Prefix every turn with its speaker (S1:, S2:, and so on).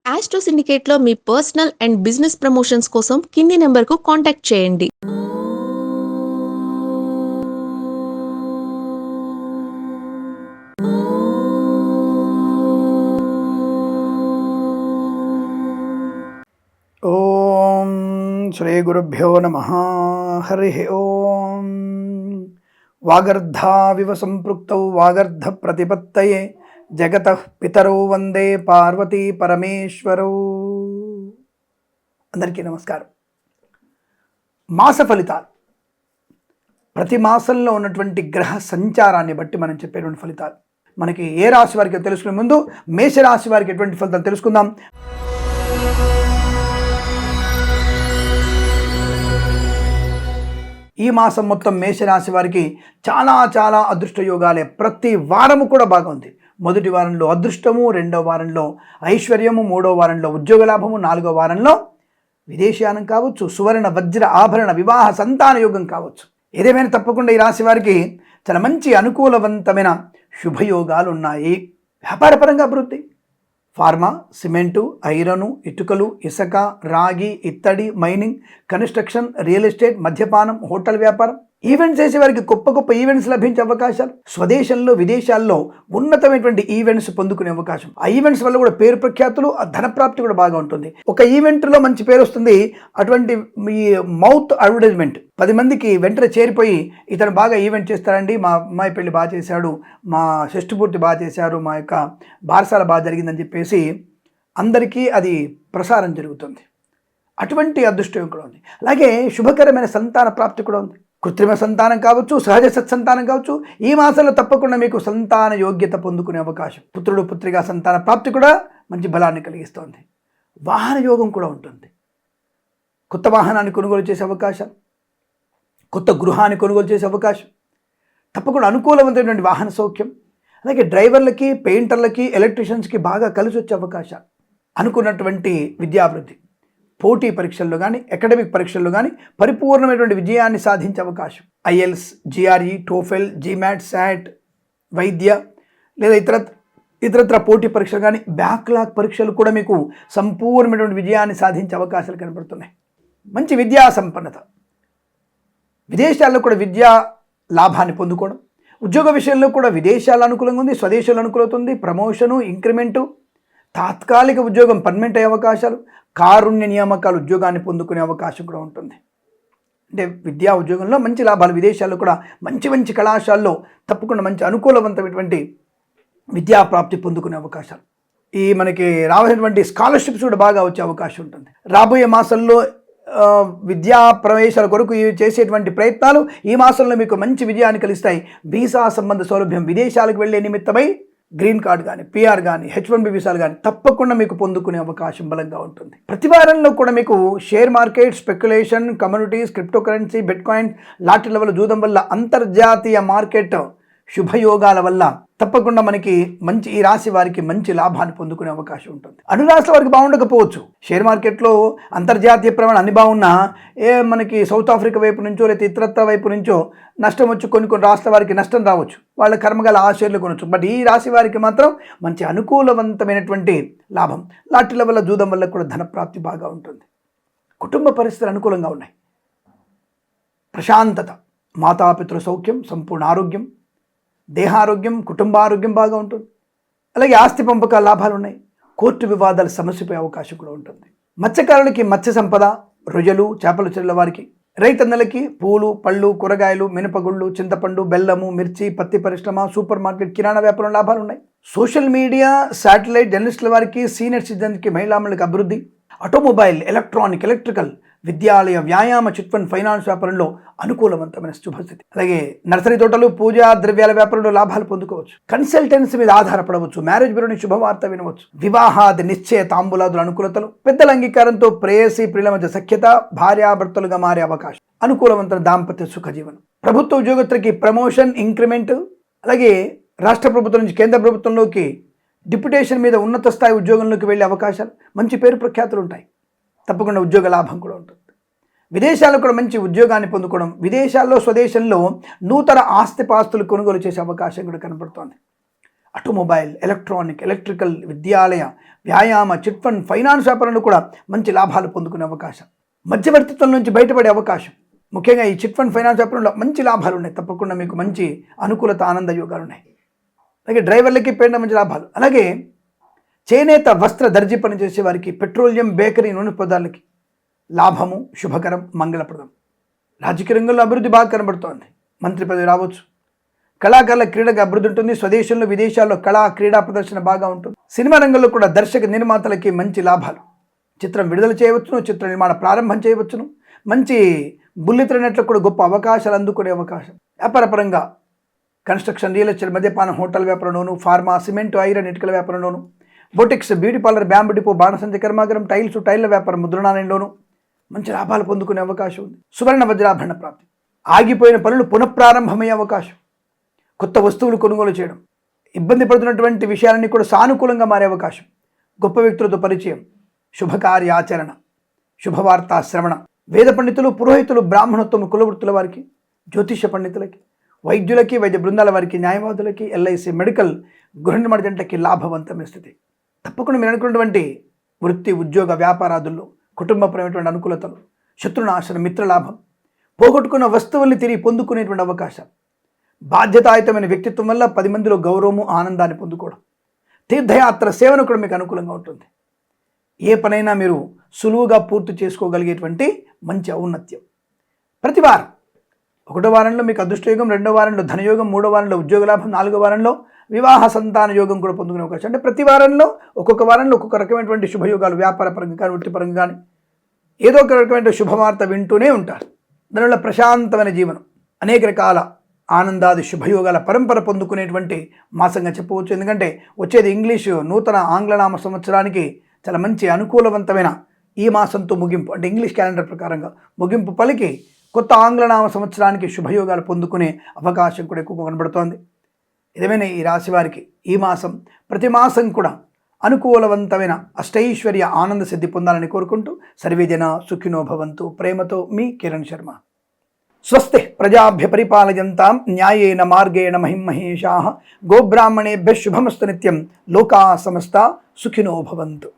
S1: Astro సిండికేట్లో మీ personal and business promotions కోసం కింది నెంబర్కు కాంటాక్ట్ చేయండి.
S2: ఓం శ్రీ గురుభ్యో నమ. హరి ఓం. వాగర్ధావివ సంపృక్తౌ వాగర్ధ ప్రతిపత్తయే జగతః పితరౌ వందే పార్వతీ పరమేశ్వరౌ. అందరికీ నమస్కారం. మాస ఫలితాలు, ప్రతి మాసంలో ఉన్నటువంటి గ్రహ సంచారాన్ని బట్టి మనం చెప్పేటువంటి ఫలితాలు. మనకి ఏ రాశి వారికి తెలుసుకునే ముందు మేషరాశి వారికి ఎటువంటి ఫలితాలు తెలుసుకుందాం. ఈ మాసం మొత్తం మేషరాశి వారికి చాలా అదృష్ట యోగాలే. ప్రతి వారము కూడా బాగుంది. మొదటి వారంలో అదృష్టము, రెండవ వారంలో ఐశ్వర్యము, మూడవ వారంలో ఉద్యోగ లాభము, నాలుగవ వారంలో విదేశయానం కావచ్చు, సువర్ణ వజ్ర ఆభరణ వివాహ సంతాన యోగం కావచ్చు. ఏదేమైనా తప్పకుండా ఈ రాశి వారికి చాలా మంచి అనుకూలవంతమైన శుభయోగాలు ఉన్నాయి. వ్యాపారపరంగా అభివృద్ధి, ఫార్మా, సిమెంటు, ఐరను, ఇటుకలు, ఇసుక, రాగి, ఇత్తడి, మైనింగ్, కన్స్ట్రక్షన్, రియల్ ఎస్టేట్, మద్యపానం, హోటల్ వ్యాపారం, ఈవెంట్స్ చేసే వారికి గొప్ప ఈవెంట్స్ లభించే అవకాశాలు, స్వదేశంలో విదేశాల్లో ఉన్నతమైనటువంటి ఈవెంట్స్ పొందుకునే అవకాశం. ఆ ఈవెంట్స్ వల్ల కూడా పేరు ప్రఖ్యాతులు, ధనప్రాప్తి కూడా బాగా ఉంటుంది. ఒక ఈవెంట్లో మంచి పేరు వస్తుంది. అటువంటి ఈ మౌత్ అడ్వర్టైజ్మెంట్ 10 మందికి వెంటనే చేరిపోయి, ఇతను బాగా ఈవెంట్ చేస్తారండి, మా అమ్మాయి పెళ్లి బాగా చేశాడు, మా షష్ఠపూర్తి బాగా చేశారు, మా యొక్క బారసాల బాగా జరిగిందని చెప్పేసి అందరికీ అది ప్రసారం జరుగుతుంది. అటువంటి అదృష్టం కూడా ఉంది. అలాగే శుభకరమైన సంతాన ప్రాప్తి కూడా ఉంది. కృత్రిమ సంతానం కావచ్చు, సహజ సత్సంతానం కావచ్చు. ఈ మాసంలో తప్పకుండా మీకు సంతాన యోగ్యత పొందుకునే అవకాశం. పుత్రుడు పుత్రిగా సంతాన ప్రాప్తి కూడా మంచి బలాన్ని కలిగిస్తుంది. వాహన యోగం కూడా ఉంటుంది. కొత్త వాహనాన్ని కొనుగోలు చేసే అవకాశం, కొత్త గృహాన్ని కొనుగోలు చేసే అవకాశం, తప్పకుండా అనుకూలమైనటువంటి వాహన సౌఖ్యం. అలాగే డ్రైవర్లకి, పెయింటర్లకి, ఎలక్ట్రీషియన్స్కి బాగా కలిసి వచ్చే అవకాశాలు. అనుకున్నటువంటి విద్యాభివృద్ధి, పోటీ పరీక్షల్లో కానీ, అకాడమిక్ పరీక్షల్లో కానీ పరిపూర్ణమైనటువంటి విజయాన్ని సాధించే అవకాశం. IELTS, GRE, TOEFL, GMAT, SAT, వైద్య లేదా ఇతరత్ర పోటీ పరీక్షలు కానీ, బ్యాక్లాగ్ పరీక్షలు కూడా మీకు సంపూర్ణమైనటువంటి విజయాన్ని సాధించే అవకాశాలు కనబడుతున్నాయి. మంచి విద్యా సంపన్నత, విదేశాల్లో కూడా విద్యా లాభాన్ని పొందుకోవడం, ఉద్యోగ విషయంలో కూడా విదేశాలు అనుకూలంగా ఉంది, స్వదేశాలు అనుకూలవుతుంది. ప్రమోషను, ఇంక్రిమెంటు, తాత్కాలిక ఉద్యోగం పర్మనెంట్ అయ్యే అవకాశాలు, కారుణ్య నియామకాలు, ఉద్యోగాన్ని పొందుకునే అవకాశం కూడా ఉంటుంది. అంటే విద్యా ఉద్యోగంలో మంచి లాభాలు. విదేశాల్లో కూడా మంచి కళాశాలలో తప్పకుండా మంచి అనుకూలవంతమైనటువంటి విద్యా ప్రాప్తి పొందుకునే అవకాశాలు. ఈ మనకి రావాల్సినటువంటి స్కాలర్షిప్స్ కూడా బాగా వచ్చే అవకాశం ఉంటుంది. రాబోయే మాసంలో విద్యా ప్రవేశాల కొరకు చేసేటువంటి ప్రయత్నాలు ఈ మాసంలో మీకు మంచి విజయాన్ని కలిగిస్తాయి. వీసా సంబంధ సౌలభ్యం, విదేశాలకు వెళ్ళే నిమిత్తమై గ్రీన్ కార్డ్ కానీ, పిఆర్ కానీ, H1B వీసాలు కానీ తప్పకుండా మీకు పొందుకునే అవకాశం బలంగా ఉంటుంది. ప్రతి వారంలో కూడా మీకు share market, speculation, communities, crypto currency, bitcoin, లాటరీల వల్ల, జూదం వల్ల, అంతర్జాతీయ మార్కెట్ శుభయోగాల వల్ల తప్పకుండా మనకి మంచి, ఈ రాశి వారికి మంచి లాభాన్ని పొందుకునే అవకాశం ఉంటుంది. అన్ని రాష్ట్రాల వారికి బాగుండకపోవచ్చు. షేర్ మార్కెట్లో అంతర్జాతీయ ప్రమాణం అన్ని బాగున్నా మనకి సౌత్ ఆఫ్రికా వైపు నుంచో లేదా ఇతరత్ర వైపు నుంచో నష్టం వచ్చి కొన్ని రాష్ట్రాల వారికి నష్టం రావచ్చు. వాళ్ళ కర్మగల ఆ షేర్లు కొనవచ్చు. బట్ ఈ రాశి వారికి మాత్రం మంచి అనుకూలవంతమైనటువంటి లాభం. లాటరీల వల్ల, జూదం వల్ల కూడా ధనప్రాప్తి బాగా ఉంటుంది. కుటుంబ పరిస్థితులు అనుకూలంగా ఉన్నాయి. ప్రశాంతత, మాతాపితృ సౌఖ్యం, సంపూర్ణ ఆరోగ్యం, దేహారోగ్యం, కుటుంబారోగ్యం బాగా ఉంటుంది. అలాగే ఆస్తి పంపకాల లాభాలు ఉన్నాయి. కోర్టు వివాదాల సమస్యపై అవకాశం కూడా ఉంటుంది. మత్స్యకారులకి మత్స్య సంపద, రొయ్యలు, చేపల చెరువుల వారికి, రైతన్నలకి పూలు, పళ్ళు, కూరగాయలు, మినపగుళ్ళు, చింతపండు, బెల్లము, మిర్చి, పత్తి పరిశ్రమ, సూపర్ మార్కెట్, కిరాణా వ్యాపారం లాభాలు ఉన్నాయి. సోషల్ మీడియా, శాటిలైట్, జర్నలిస్టుల వారికి, సీనియర్ సిటిజన్కి, మహిళామణులకు అభివృద్ధి. ఆటోమొబైల్, ఎలక్ట్రానిక్, ఎలక్ట్రికల్, విద్యాలయ, వ్యాయామ, చిట్ ఫండ్, ఫైనాన్స్ వ్యాపారంలో అనుకూలవంతమైన శుభస్థితి. అలాగే నర్సరీ తోటలు, పూజా ద్రవ్యాల వ్యాపారంలో లాభాలు పొందుకోవచ్చు. కన్సల్టెన్సీ మీద ఆధారపడవచ్చు. మ్యారేజ్ బ్యూరోని శుభవార్త వినవచ్చు. వివాహాది, నిశ్చయ, తాంబూలాదుల అనుకూలతలు, పెద్దల అంగీకారంతో ప్రేయసి ప్రియుల మధ్య సఖ్యత, భార్యాభర్తలుగా మారే అవకాశం, అనుకూలవంతమైన దాంపత్య సుఖజీవనం. ప్రభుత్వ ఉద్యోగస్తులకి ప్రమోషన్, ఇంక్రిమెంట్, అలాగే రాష్ట్ర ప్రభుత్వం నుంచి కేంద్ర ప్రభుత్వంలోకి డిప్యుటేషన్ మీద ఉన్నత స్థాయి ఉద్యోగంలోకి వెళ్ళే అవకాశాలు, మంచి పేరు ప్రఖ్యాతులు ఉంటాయి. తప్పకుండా ఉద్యోగ లాభం కూడా ఉంటుంది. విదేశాల్లో కూడా మంచి ఉద్యోగాన్ని పొందుకోవడం, విదేశాల్లో, స్వదేశంలో నూతన ఆస్తిపాస్తులు కొనుగోలు చేసే అవకాశం కూడా కనబడుతోంది. ఆటోమొబైల్, ఎలక్ట్రానిక్, ఎలక్ట్రికల్, విద్యాలయ, వ్యాయామ, చిట్ ఫండ్, ఫైనాన్స్ వ్యాపారంలో కూడా మంచి లాభాలు పొందుకునే అవకాశం, మధ్యవర్తిత్వం నుంచి బయటపడే అవకాశం, ముఖ్యంగా ఈ చిట్ ఫండ్ ఫైనాన్స్ వ్యాపారంలో మంచి లాభాలు ఉన్నాయి. తప్పకుండా మీకు మంచి అనుకూలత, ఆనంద యోగాలు ఉన్నాయి. అలాగే డ్రైవర్లకి పేట మంచి లాభాలు. అలాగే చేనేత, వస్త్ర, దర్జీ పని చేసే వారికి, పెట్రోలియం, బేకరీ, నూనె పదార్థాలకి లాభము, శుభకరం, మంగళప్రదం. రాజకీయ రంగంలో అభివృద్ధి బాగా కనబడుతోంది. మంత్రి పదవి రావచ్చు. కళాకారుల క్రీడగా అభివృద్ధి ఉంటుంది. స్వదేశంలో, విదేశాల్లో కళా క్రీడా ప్రదర్శన బాగా ఉంటుంది. సినిమా రంగంలో కూడా దర్శక నిర్మాతలకి మంచి లాభాలు. చిత్రం విడుదల చేయవచ్చును, చిత్ర నిర్మాణ ప్రారంభం చేయవచ్చును. మంచి బుల్లితెర నటులకు కూడా గొప్ప అవకాశాలు అందుకునే అవకాశం. వ్యాపారపరంగా కన్స్ట్రక్షన్, రియల్ ఎస్టేట్, మద్యపానం, హోటల్ వ్యాపారంలోను, ఫార్మా, సిమెంట్, ఐరన్, ఇటుకల వ్యాపారంలోను, boutiques, beauty parlour, bamboo depot, బాణసంచ కర్మాగారం, టైల్ల వ్యాపారం, ముద్రణాలయంలోను మంచి లాభాలు పొందుకునే అవకాశం ఉంది. సువర్ణ వజ్రాభరణ ప్రాప్తి. ఆగిపోయిన పనులు పునఃప్రారంభమయ్యే అవకాశం. కొత్త వస్తువులు కొనుగోలు చేయడం, ఇబ్బంది పడుతున్నటువంటి విషయాలన్నీ కూడా సానుకూలంగా మారే అవకాశం. గొప్ప వ్యక్తులతో పరిచయం, శుభకార్యాచరణ, శుభవార్తా శ్రవణం. వేద పండితులు, పురోహితులు, బ్రాహ్మణోత్తమ కులవృత్తుల వారికి, జ్యోతిష పండితులకి, వైద్యులకి, వైద్య బృందాల వారికి, న్యాయవాదులకి, ఎల్ఐసి, మెడికల్, గృహ నిర్మాణ జంటకి లాభవంతమైన స్థితి. తప్పకుండా మీరు అనుకున్నటువంటి వృత్తి, ఉద్యోగ, వ్యాపారాదుల్లో కుటుంబపరమైనటువంటి అనుకూలతలు, శత్రునాశన, మిత్రలాభం, పోగొట్టుకున్న వస్తువుల్ని తిరిగి పొందుకునేటువంటి అవకాశం, బాధ్యతాయుతమైన వ్యక్తిత్వం వల్ల 10 మందిలో గౌరవము, ఆనందాన్ని పొందుకోవడం, తీర్థయాత్ర సేవన కూడా మీకు అనుకూలంగా ఉంటుంది. ఏ పనైనా మీరు సులువుగా పూర్తి చేసుకోగలిగేటువంటి మంచి ఔన్నత్యం. ప్రతి వారం 1వ వారంలో మీకు అదృష్టయోగం, 2వ వారంలో ధనయోగం, 3వ వారంలో ఉద్యోగ లాభం, 4వ వారంలో వివాహ సంతాన యోగం కూడా పొందుకునే అవకాశం. అంటే ప్రతి వారంలో ఒక్కొక్క వారంలో ఒక్కొక్క రకమైనటువంటి శుభయోగాలు, వ్యాపారపరంగా కానీ, వృత్తిపరంగా కానీ ఏదో ఒక రకమైన శుభవార్త వింటూనే ఉంటారు. దానివల్ల ప్రశాంతమైన జీవనం, అనేక రకాల ఆనందాది శుభయోగాల పరంపర పొందుకునేటువంటి మాసంగా చెప్పవచ్చు. ఎందుకంటే వచ్చేది ఇంగ్లీషు నూతన ఆంగ్లనామ సంవత్సరానికి చాలా మంచి అనుకూలవంతమైన ఈ మాసంతో ముగింపు, అంటే ఇంగ్లీష్ క్యాలెండర్ ప్రకారంగా ముగింపు పలికి కొత్త ఆంగ్లనామ సంవత్సరానికి శుభయోగాలు పొందుకునే అవకాశం కూడా ఎక్కువగా కనబడుతోంది. ఏదేమైనా ఈ రాశి వారికి ఈ మాసం, ప్రతి మాసం కూడా అనుకూలవంతమైన అష్టైశ్వర్య ఆనంద సిద్ధి పొందాలని కోరుకుంటూ సర్వేజన సుఖినో భవంతు. ప్రేమతో మీ కిరణ్ శర్మ. స్వస్తి ప్రజాభ్య పరిపాలయంతాం న్యాయేన మార్గేణ మహిమహేషాః. గోబ్రాహ్మణేభ్యః శుభమస్తు నిత్యం. లోకా సమస్తా సుఖినో భవంతు.